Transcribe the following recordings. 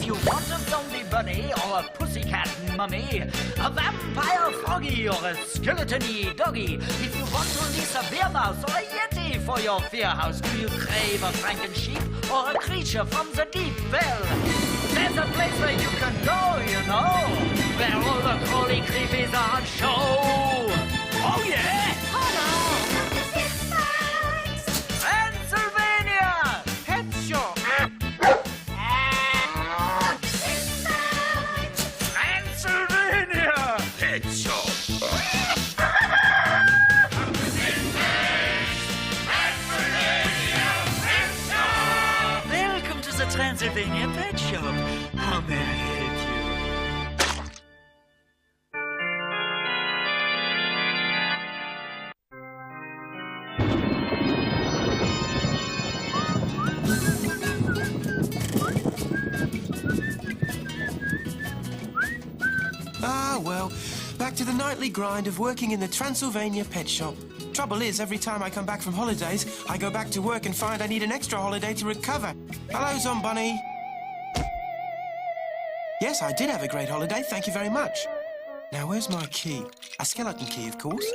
you want a zombie bunny or a pussycat mummy, a vampire froggy or a skeleton-y doggy, if you want to release a beer mouse or a yeti for your fear house, do you crave a franken sheep or a creature from the deep? Well, there's a place where you can go, you know, where all the crawly creepies are on show. Oh yeah! Transylvania! Pet Shop! Transylvania! Pet Shop! Welcome to the Transylvania Pet Shop. How may I help you? Ah, well, back to the nightly grind of working in the Transylvania Pet Shop. Trouble is, every time I come back from holidays, I go back to work and find I need an extra holiday to recover. Hello, Zombunny. Yes, I did have a great holiday, thank you very much. Now, where's my key? A skeleton key, of course.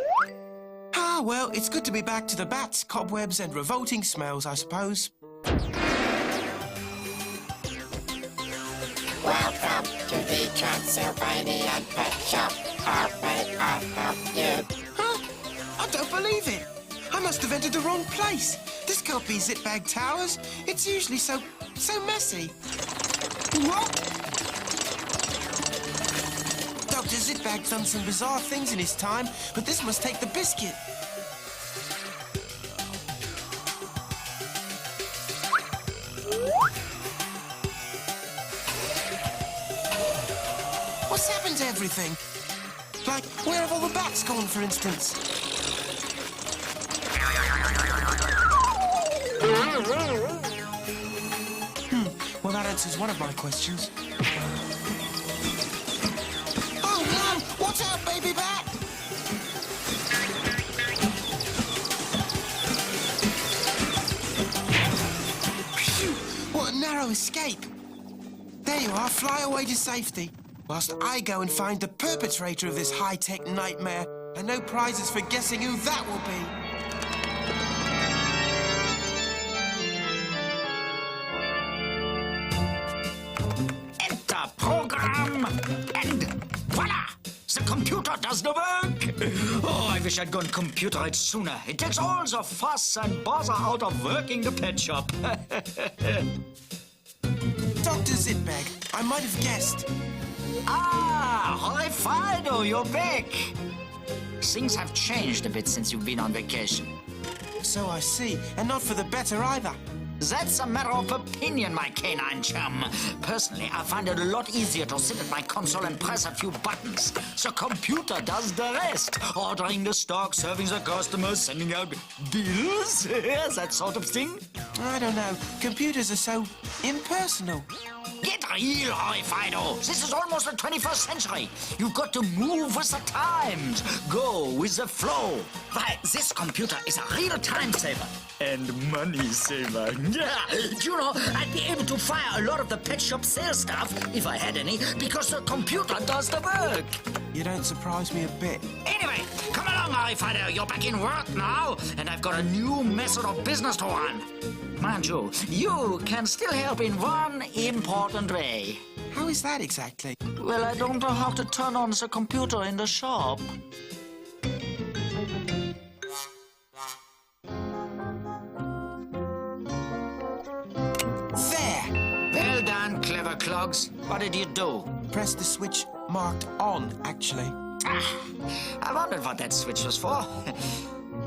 Ah, well, it's good to be back to the bats, cobwebs and revolting smells, I suppose. Welcome to the Transylvanian Pet Shop. How may I help you? Huh? I don't believe it. I must have entered the wrong place. This can't be Zipbag Towers. It's usually so messy. What? Dr. Zipbag's done some bizarre things in his time, but this must take the biscuit. What's happened to everything? Like, where have all the bats gone, for instance? Well, that answers one of my questions. Oh, no! Watch out, baby bat! Phew! What a narrow escape. There you are, fly away to safety. Whilst I go and find the perpetrator of this high-tech nightmare, and no prizes for guessing who that will be. Enter program, and voila! The computer does the work! Oh, I wish I'd gone computerate sooner. It takes all the fuss and bother out of working the pet shop. Dr. Zipbag, I might have guessed. Ah, hi, Fido, you're back. Things have changed a bit since you've been on vacation. So I see, and not for the better either. That's a matter of opinion, my canine chum. Personally, I find it a lot easier to sit at my console and press a few buttons. The computer does the rest. Ordering the stock, serving the customers, sending out bills, that sort of thing. I don't know. Computers are so impersonal. Get real, Roy Fido. This is almost the 21st century. You've got to move with the times. Go with the flow. Why, this computer is a real time saver. And money saver. Yeah. Do you know, I'd be able to fire a lot of the pet shop sales staff, if I had any, because the computer does the work. You don't surprise me a bit. Anyway, come along, Roy Fido. You're back in work now, and I've got a new method of business to run. Mind you, you can still help in one important way. How is that exactly? Well, I don't know how to turn on the computer in the shop. There! Well done, clever clogs. What did you do? Press the switch marked on, actually. Ah, I wondered what that switch was for.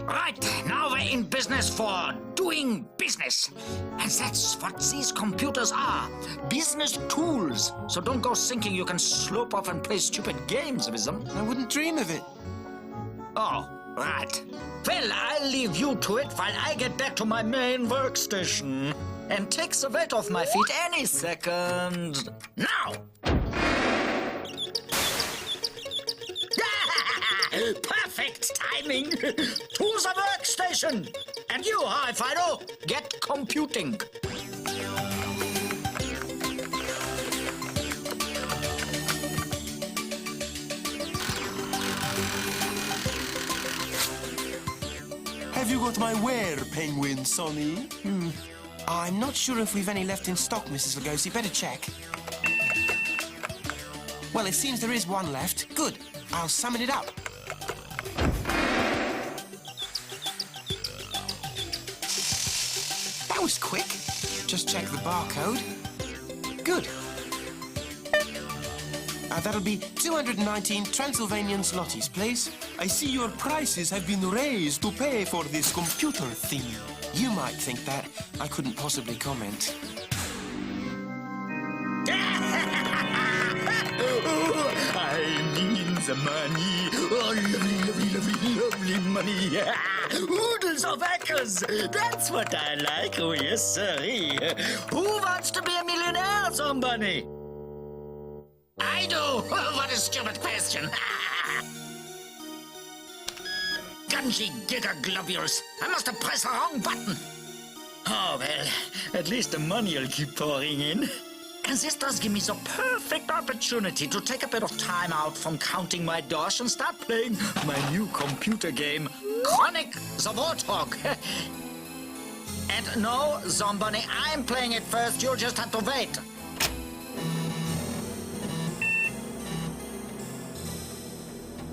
Right, now we're in business for doing business. And that's what these computers are. Business tools. So don't go thinking you can slope off and play stupid games with them. I wouldn't dream of it. Oh, right. Well, I'll leave you to it while I get back to my main workstation. And take the weight off my feet any second. Now! Perfect timing! To the workstation! And you, hi, Fido, get computing. Have you got my ware, Penguin Sonny? I'm not sure if we've any left in stock, Mrs. Lugosi. Better check. Well, it seems there is one left. Good. I'll summon it up. That was quick. Just check the barcode. Good. That'll be 219 Transylvanian zlotys, please. I see your prices have been raised to pay for this computer thing. You might think that. I couldn't possibly comment. I mean the money. Oh, lovely, lovely, lovely, lovely money. Oodles of acres. That's what I like. Oh, yes, sir. Who wants to be a millionaire, somebody? I do. What a stupid question. Gungy gigger globules. I must have pressed the wrong button. Oh, well, at least the money will keep pouring in. And this does give me the perfect opportunity to take a bit of time out from counting my dosh and start playing my new computer game, Chronic the Warthog. And no, Zombunny, I'm playing it first. You'll just have to wait.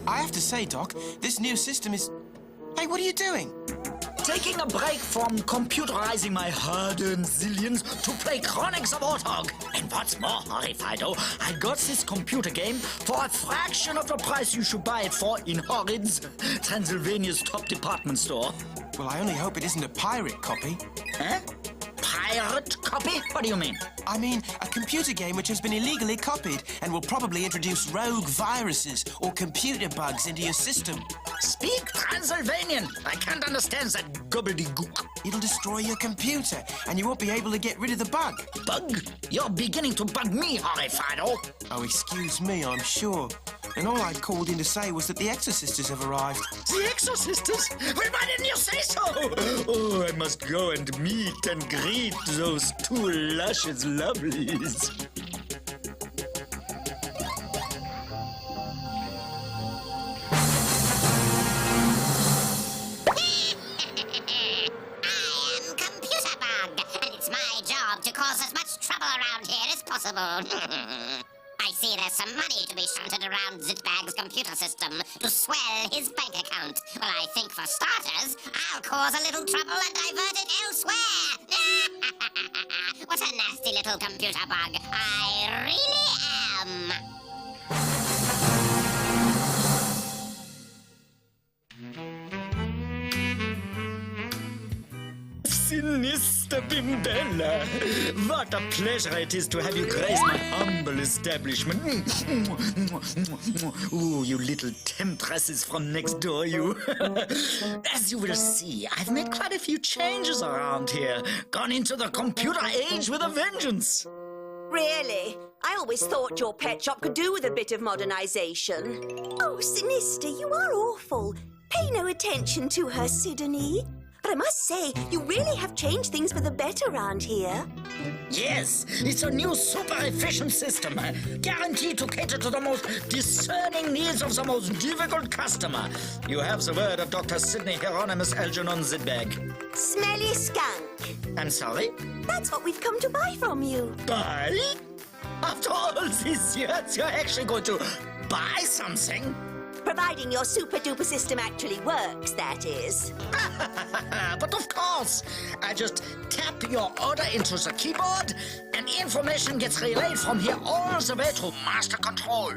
I have to say, Doc, this new system is... Hey, what are you doing? Taking a break from computerizing my hard-earned zillions to play Chronic the Warthog. And what's more horrified, I got this computer game for a fraction of the price you should buy it for in Horrid's, Transylvania's top department store. Well, I only hope it isn't a pirate copy. Huh? Pirate copy? What do you mean? I mean, a computer game which has been illegally copied and will probably introduce rogue viruses or computer bugs into your system. Speak Transylvanian. I can't understand that gobbledygook. It'll destroy your computer and you won't be able to get rid of the bug. Bug? You're beginning to bug me, Horrifido. Oh, excuse me, I'm sure. And all I called in to say was that the Exorcisters have arrived. The Exorcisters? Well, why didn't you say so? Oh, I must go and meet and greet those two luscious lovelies. I see there's some money to be shunted around Zitbag's computer system to swell his bank account. Well, I think for starters, I'll cause a little trouble and divert it elsewhere. What a nasty little computer bug. I really am. Sinister Bimbella, what a pleasure it is to have you grace my humble establishment. Ooh, you little temptresses from next door, you. As you will see, I've made quite a few changes around here. Gone into the computer age with a vengeance. Really? I always thought your pet shop could do with a bit of modernization. Oh, Sinister, you are awful. Pay no attention to her, Sidonie. But I must say, you really have changed things for the better around here. Yes, it's a new super efficient system, guaranteed to cater to the most discerning needs of the most difficult customer. You have the word of Dr. Sidney Hieronymus Algernon Zidbag. Smelly skunk. I'm sorry? That's what we've come to buy from you. Buy? After all these years, you're actually going to buy something? Providing your super-duper system actually works, that is. But of course, I just tap your order into the keyboard and information gets relayed from here all the way to master control.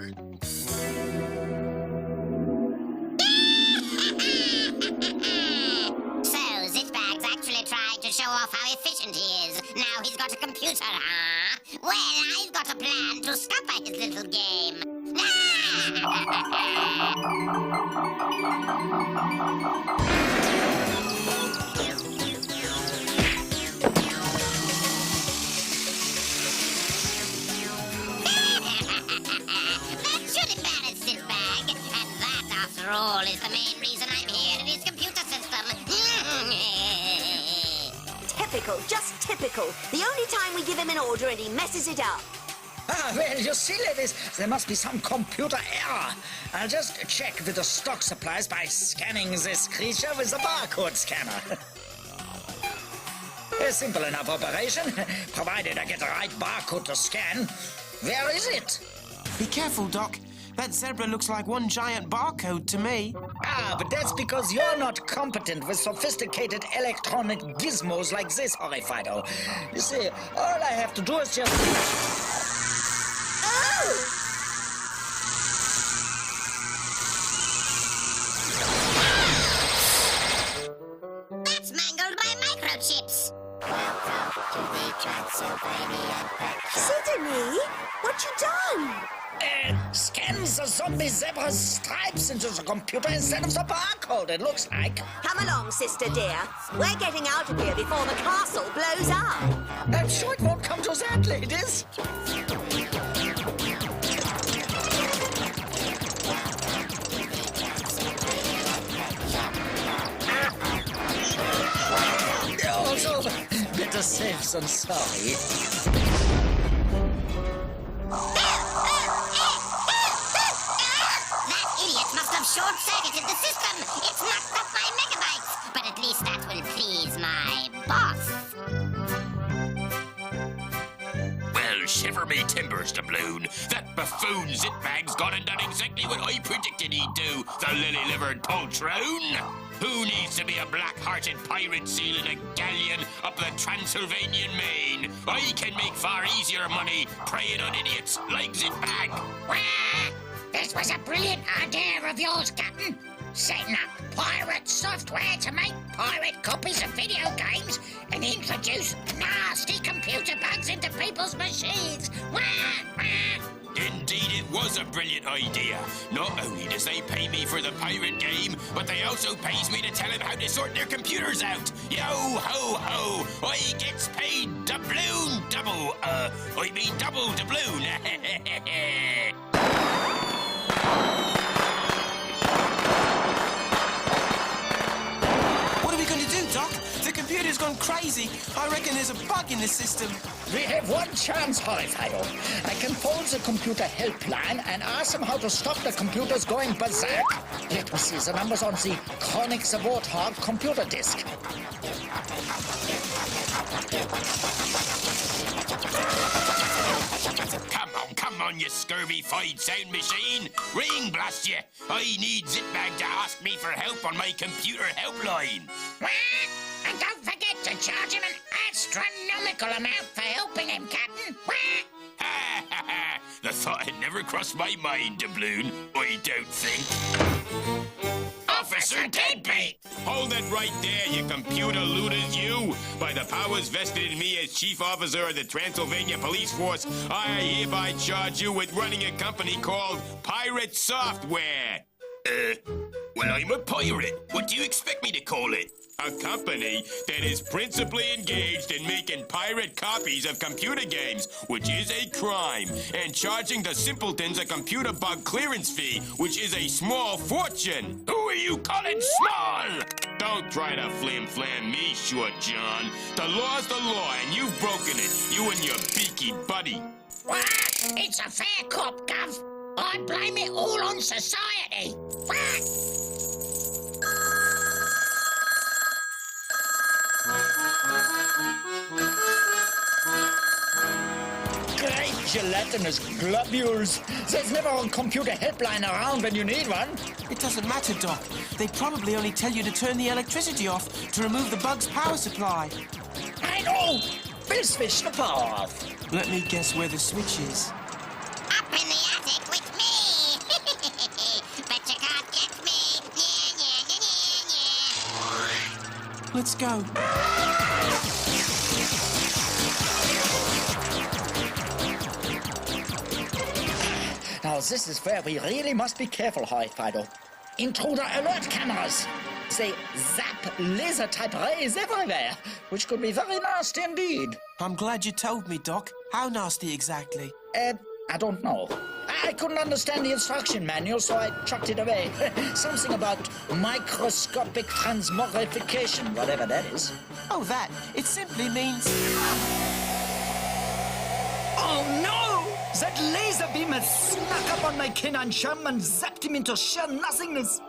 So, Zitbag's actually trying to show off how efficient he is. Now he's got a computer, huh? Well, I've got a plan to scupper his little game. That should embarrass Zitbag. And that, after all, is the main reason I'm here in his computer system. Typical, just typical. The only time we give him an order and he messes it up. Ah, well, you see, ladies, there must be some computer error. I'll just check with the stock supplies by scanning this creature with a barcode scanner. A simple enough operation, provided I get the right barcode to scan. Where is it? Be careful, Doc. That zebra looks like one giant barcode to me. Ah, but that's because you're not competent with sophisticated electronic gizmos like this, Horrifido. You see, all I have to do is just... Oh! That's mangled by microchips. Welcome to the Transylvania Pet Shop. Sydney, what you done? Scans the zombie zebra's stripes into the computer instead of the barcode, it looks like. Come along, sister dear. We're getting out of here before the castle blows up. I'm sure it won't come to that, ladies. Also, better safe than sorry. That idiot must have short-circuited the system. It's knocked up my megabytes. But at least that will please my boss. Well, shiver me timbers, doubloon. That buffoon Zitbag's gone and done exactly what I predicted he'd do, the lily-livered poltroon. Who needs to be a black-hearted pirate seal in a galleon up the Transylvanian main? I can make far easier money preying on idiots like Zitbag. Wah! This was a brilliant idea of yours, Captain. Setting up pirate software to make pirate copies of video games and introduce nasty computer bugs into people's machines. Wah! Wah! Indeed, it was a brilliant idea. Not only does they pay me for the pirate game, but they also pays me to tell them how to sort their computers out. Yo ho ho! I gets paid doubloon double. I mean double doubloon. What are we going to do, Doc? The computer's gone crazy. I reckon there's a bug in the system. We have one chance, Horrifido. I can phone the computer helpline and ask them how to stop the computers going berserk. Let me see the numbers on the Chronic the Warthog computer disk. Come on, you scurvy-fied sound machine. Ring, blast you. I need Zitbag to ask me for help on my computer helpline. Wah! And don't forget to charge him an astronomical amount for helping him, Captain. Wah! The thought had never crossed my mind, doubloon. I don't think. Officer Deadbeat! Hold it right there, you computer looters, you! By the powers vested in me as Chief Officer of the Transylvania Police Force, I hereby charge you with running a company called Pirate Software. Well, I'm a pirate. What do you expect me to call it? A company that is principally engaged in making pirate copies of computer games, which is a crime, and charging the simpletons a computer bug clearance fee, which is a small fortune. Who are you calling small? Don't try to flim-flam me, Short John. The law's the law, and you've broken it, you and your beaky buddy. Wah! It's a fair cop, Gov. I blame it all on society. Wah! Great gelatinous globules. There's never a computer helpline around when you need one. It doesn't matter, Doc. They probably only tell you to turn the electricity off to remove the bug's power supply. I know. We'll switch the power off. Let me guess where the switch is. Up in the attic with me. Bet you can't get me. Yeah. Let's go. Now, this is where we really must be careful, Horrifido. Intruder alert cameras. They zap laser-type rays everywhere, which could be very nasty indeed. I'm glad you told me, Doc. How nasty exactly? I don't know. I couldn't understand the instruction manual, so I chucked it away. Something about microscopic transmogrification, whatever that is. Oh, that. It simply means... Oh, no! That laser beam has snuck up on my canine chum and zapped him into sheer nothingness.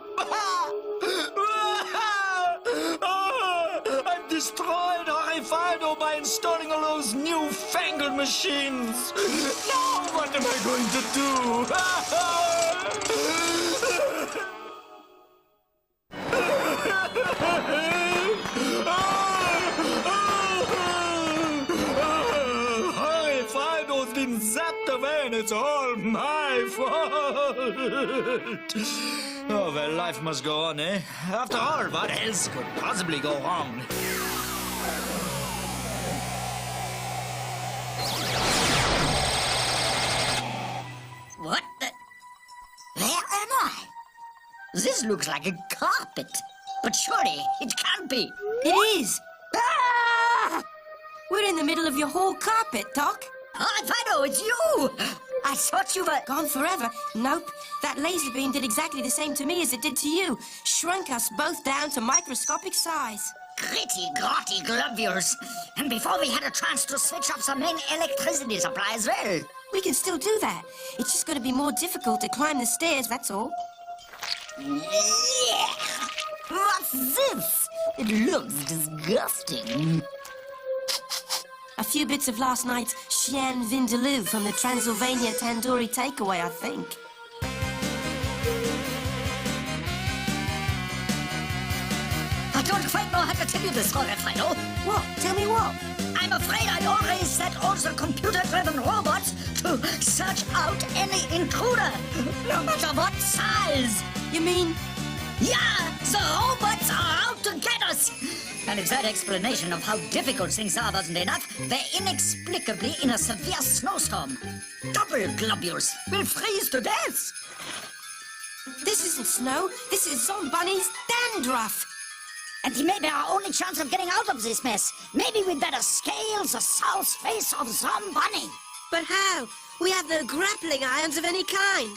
I've destroyed Horrifido by installing all those newfangled machines. Now what am I going to do? Horrifido's been zapped away and it's all my fault. Oh, well, life must go on, eh? After all, what else could possibly go wrong? What the... Where am I? This looks like a carpet. But surely it can't be. It is. Ah! We're in the middle of your whole carpet, Doc. Horrifido, it's you! I thought you were... Gone forever? Nope. That laser beam did exactly the same to me as it did to you. Shrunk us both down to microscopic size. Gritty, grotty globules. And before we had a chance to switch off the main electricity supply as well. We can still do that. It's just going to be more difficult to climb the stairs, that's all. Yeah. What's this? It looks disgusting. A few bits of last night's chien vindaloo from the Transylvania tandoori takeaway, I think. I don't quite know how to tell you this, Horrifido. What? Tell me what? I'm afraid I'd already set all the computer-driven robots to search out any intruder, no matter what size. You mean... Yeah, the robots are out to get us. And if that explanation of how difficult things are wasn't enough, they're inexplicably in a severe snowstorm. Double globules will freeze to death. This isn't snow. This is Zombunny's dandruff. And he may be our only chance of getting out of this mess. Maybe we'd better scale the south face of Zombunny. But how? We have no grappling irons of any kind.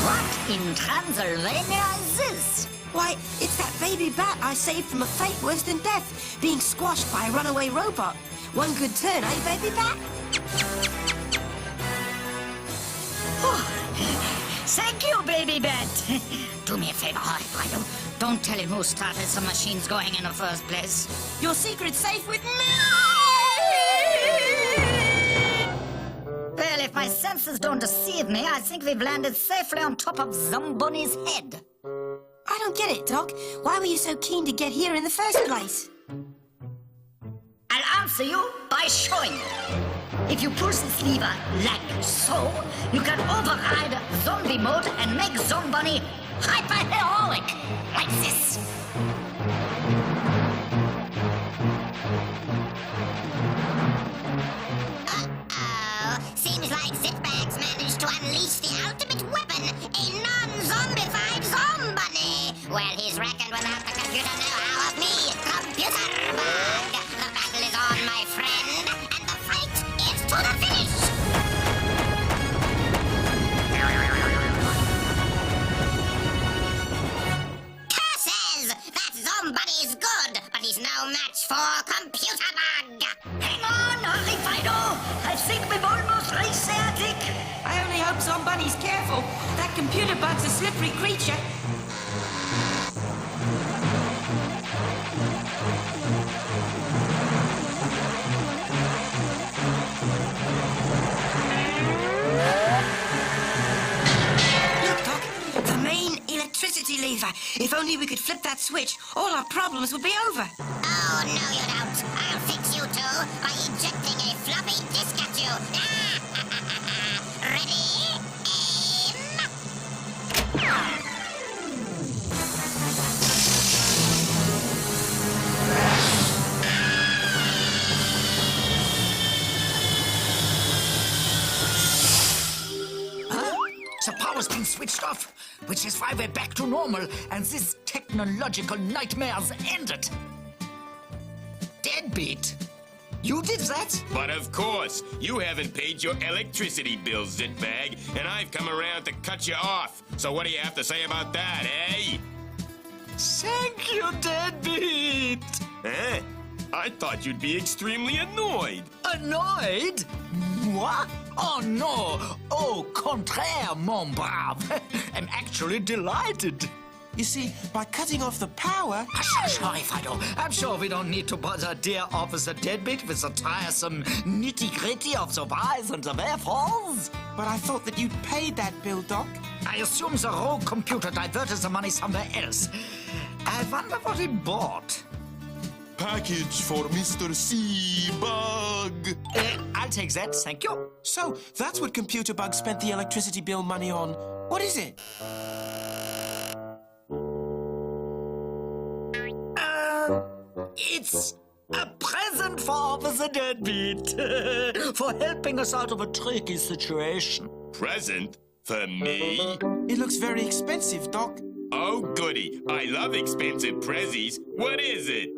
What in Transylvania is this? Why, it's that baby bat I saved from a fate worse than death, being squashed by a runaway robot. One good turn, eh, baby bat? Oh, thank you, baby bat. Do me a favor, Horrifido. Don't tell him who started the machines going in the first place. Your secret's safe with me! Well, if my senses don't deceive me, I think we've landed safely on top of Zombunny's head. I don't get it, Doc. Why were you so keen to get here in the first place? I'll answer you by showing you. If you push this lever like so, you can override zombie mode and make Zombunny hyper-heroic, like this. Seems like Zitbags managed to unleash the ultimate weapon, a non-zombified Zombunny. Well, he's reckoned without the computer know-how of me, Computer Bug. The battle is on, my friend, and the fight is to the finish. Curses! That Zombunny's good, but he's no match for Computer Bug. Hang on, Horrifido! I think we've almost reached the attic. I only hope Zombunny's careful. That computer bug's a slippery creature. Look, Doc, the main electricity lever. If only we could flip that switch, all our problems would be over. Oh, no you don't. I'll fix you two by ejecting a floppy disk at you. Ready? Aim! The power's been switched off, which is why we're back to normal, and this technological nightmare's ended. Deadbeat. You did that? But of course, you haven't paid your electricity bill, Zitbag, and I've come around to cut you off. So what do you have to say about that, eh? Thank you, Deadbeat. Huh? I thought you'd be extremely annoyed. Annoyed? Moi? Oh, no. Au contraire, mon brave. I'm actually delighted. You see, by cutting off the power... Sorry, Fido. I'm sure we don't need to bother dear Officer Deadbeat with the tiresome nitty-gritty of the whys and the wherefores. But I thought that you'd paid that bill, Doc. I assume the rogue computer diverted the money somewhere else. I wonder what he bought. Package for Mr. Seabug. I'll take that, thank you. So, that's what Computer Bug spent the electricity bill money on. What is it? It's a present for Officer Deadbeat for helping us out of a tricky situation. Present? For me? It looks very expensive, Doc. Oh, goody. I love expensive prezzies. What is it?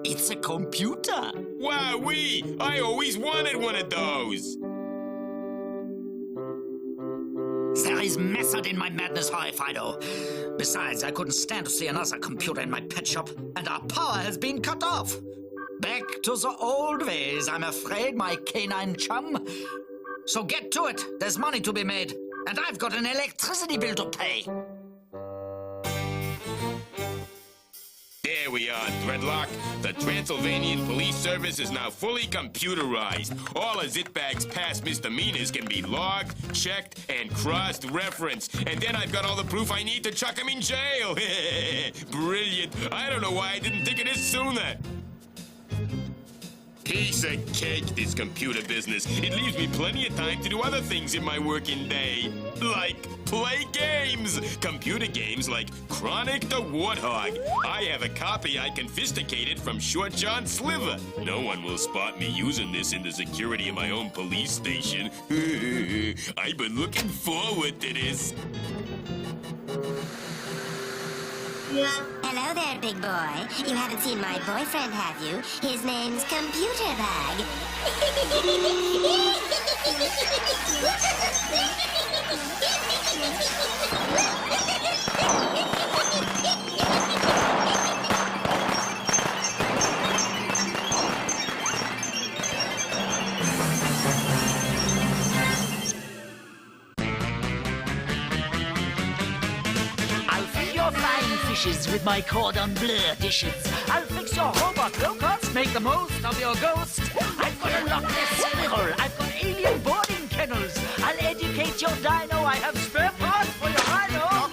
It's a computer. Wowee! I always wanted one of those. There is method in my madness, Fido. Besides, I couldn't stand to see another computer in my pet shop, and our power has been cut off. Back to the old ways, I'm afraid, my canine chum. So get to it. There's money to be made, and I've got an electricity bill to pay. There we are, Threadlock. The Transylvanian Police Service is now fully computerized. All a Zitbag's past misdemeanors can be logged, checked, and cross-referenced. And then I've got all the proof I need to chuck him in jail. Brilliant. I don't know why I didn't think of this sooner. Piece of cake, this computer business. It leaves me plenty of time to do other things in my working day. Like play games. Computer games like Chronic the Warthog. I have a copy I confiscated from Short John Sliver. No one will spot me using this in the security of my own police station. I've been looking forward to this. Hello there, big boy. You haven't seen my boyfriend, have you? His name's Computer Bag. With my cordon bleu dishes. I'll fix your robot go-karts, make the most of your ghost. I've got a Loch Ness squirrel. I've got alien boarding kennels. I'll educate your dino. I have spare parts for your rhino.